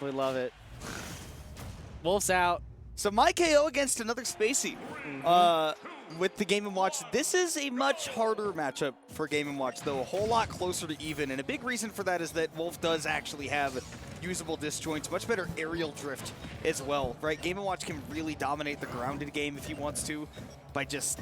We love it. Wolf's out. So my KO against another Spacey with the Game & Watch. This is a much harder matchup for Game & Watch, though a whole lot closer to even. And a big reason for that is that Wolf does actually have usable disjoints, much better aerial drift as well, right? Game & Watch can really dominate the grounded game if he wants to by just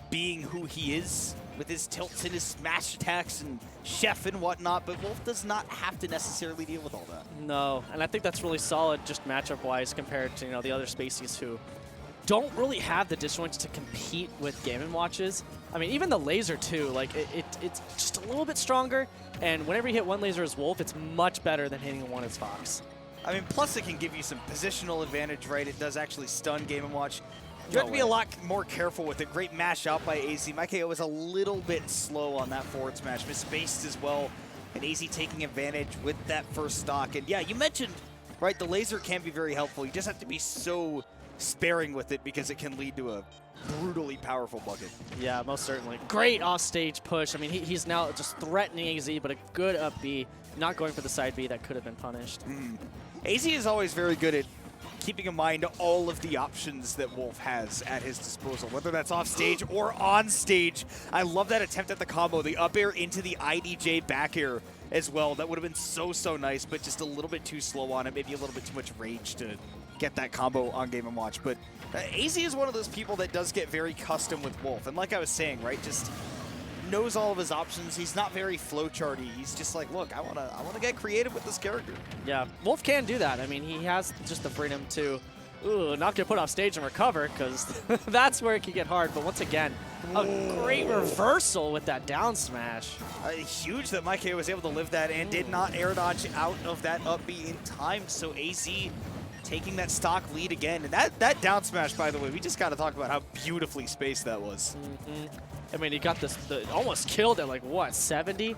being who he is with his tilts and his smash attacks and chef and whatnot, but Wolf does not have to necessarily deal with all that. No, and I think that's really solid just matchup-wise compared to, the other Spaceys who don't really have the disjoints to compete with Game & Watches. I mean, even the laser too, like it's just a little bit stronger, and whenever you hit one laser as Wolf, it's much better than hitting one as Fox. I mean, plus it can give you some positional advantage, right? It does actually stun Game & Watch. You have to be a lot more careful with it. Great mash out by AZ. My KO was a little bit slow on that forward smash. Misspaced as well. And AZ taking advantage with that first stock. And yeah, you mentioned, right, the laser can be very helpful. You just have to be so sparing with it because it can lead to a brutally powerful bucket. Yeah, most certainly. Great offstage push. I mean, he's now just threatening AZ, but a good up B. Not going for the side B that could have been punished. AZ is always very good at keeping in mind all of the options that Wolf has at his disposal, whether that's off stage or on stage. I love that attempt at the combo, the up air into the IDJ back air as well. That would have been so nice, but just a little bit too slow on it, maybe a little bit too much rage to get that combo on Game & Watch. But AZ is one of those people that does get very custom with Wolf. And like I was saying, right, just knows all of his options. He's not very flowcharty. He's just like, look, I wanna get creative with this character. Yeah, Wolf can do that. I mean, he has just the freedom to, not get put off stage and recover, because that's where it can get hard. But once again, a great reversal with that down smash. Huge that Mike was able to live that and did not air dodge out of that up B in time. So AZ taking that stock lead again. And that down smash, by the way, we just got to talk about how beautifully spaced that was. I mean, he got this, almost killed at like, what, 70?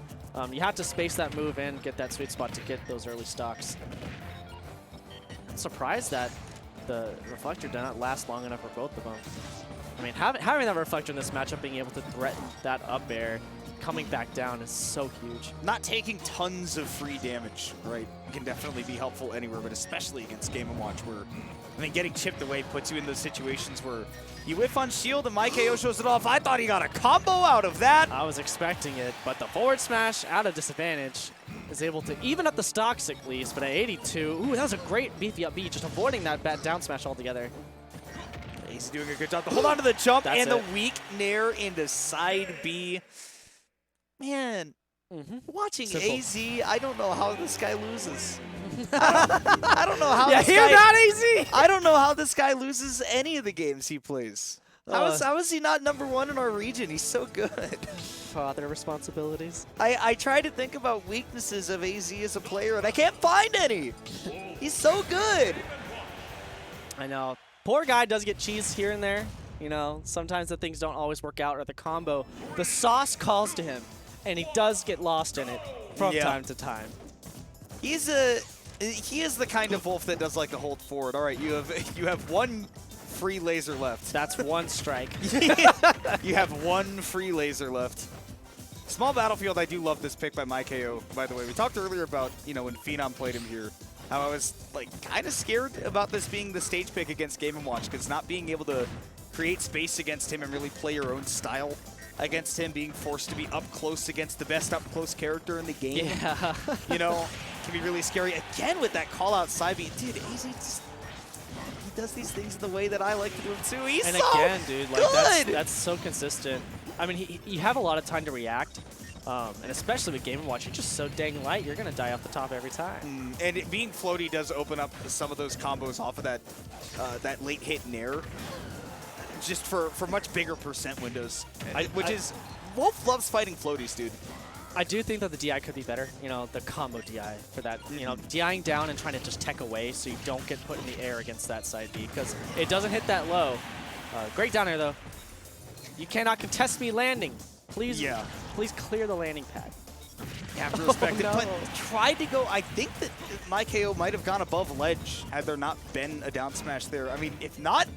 You have to space that move in, get that sweet spot to get those early stocks. I'm surprised that the Reflector did not last long enough for both of them. I mean, having that Reflector in this matchup, being able to threaten that up air, coming back down is so huge. Not taking tons of free damage, right, can definitely be helpful anywhere, but especially against Game & Watch, where, I mean, getting chipped away puts you in those situations where you whiff on shield and my KO shows it off. I thought he got a combo out of that. I was expecting it, but the forward smash out of disadvantage is able to even up the stocks at least, but at 82, that was a great beefy up B, just avoiding that bad down smash altogether. He's doing a good job to hold on to the jump and the it. weak nair into side B. Man, watching Simple. AZ, I don't know how this guy loses. I don't know how yeah, this hear guy, that, AZ? I don't know how this guy loses any of the games he plays. How is he not ¡1 in our region? He's so good. Father responsibilities. I try to think about weaknesses of AZ as a player, and I can't find any. He's so good. I know. Poor guy does get cheese here and there. Sometimes the things don't always work out, or the combo. The sauce calls to him, and he does get lost in it from time to time. He is the kind of Wolf that does like to hold forward. All right, you have one free laser left. That's one strike. You have one free laser left. Small Battlefield, I do love this pick by MyKO, by the way. We talked earlier about, when Phenom played him here, how I was like kind of scared about this being the stage pick against Game & Watch, because not being able to create space against him and really play your own style against him, being forced to be up close against the best up-close character in the game, can be really scary. Again with that call-out side beat. Dude, AZ just, he does these things the way that I like to do them too. He's and so again, dude, like good. that's so consistent. I mean, you have a lot of time to react, and especially with Game & Watch, you're just so dang light, you're going to die off the top every time. And it being floaty does open up some of those combos off of that late hit nair, just for much bigger percent windows, Wolf loves fighting floaties, dude. I do think that the DI could be better, the combo DI for that, DIing down and trying to just tech away so you don't get put in the air against that side B, because it doesn't hit that low. Great down air, though. You cannot contest me landing. Please, please clear the landing pad. You have to respect it, but tried to go, I think that my KO might have gone above ledge had there not been a down smash there. I mean, if not,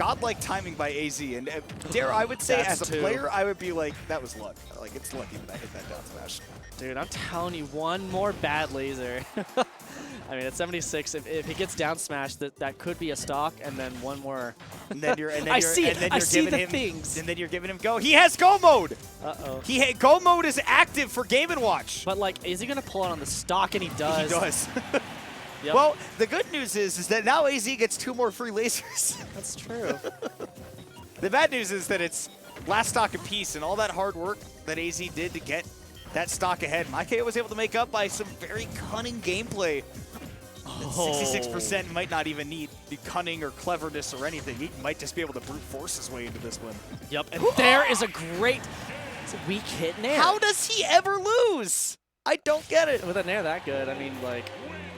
godlike timing by AZ. And dare I would say, That's as a player, I would be like, that was luck. Like, it's lucky that I hit that down smash. Dude, I'm telling you, one more bad laser. I mean, at 76, if he gets down smashed, that could be a stock, and then one more. And then you're, I see the things. And then you're giving him go. He has go mode. Uh-oh. Go mode is active for Game & Watch. But like, is he gonna pull it on the stock? And he does. He does. Yep. Well, the good news is that now AZ gets 2 more free lasers. That's true. The bad news is that it's last stock apiece, and all that hard work that AZ did to get that stock ahead, MyKO was able to make up by some very cunning gameplay. 66% might not even need the cunning or cleverness or anything. He might just be able to brute force his way into this one. Yep, and there is a great weak hit nair. How does he ever lose? I don't get it. With a nair that good, I mean, like,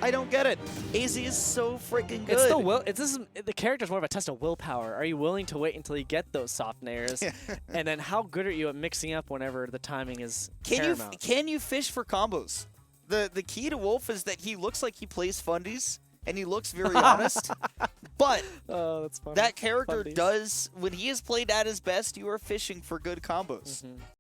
I don't get it. AZ is so freaking good. it's the will. The character's more of a test of willpower. Are you willing to wait until you get those soft nairs? And then how good are you at mixing up whenever the timing is paramount? Can you fish for combos? The key to Wolf is that he looks like he plays fundies, and he looks very honest. But oh, that's funny. that character Fundies. does, when he is played at his best, you are fishing for good combos.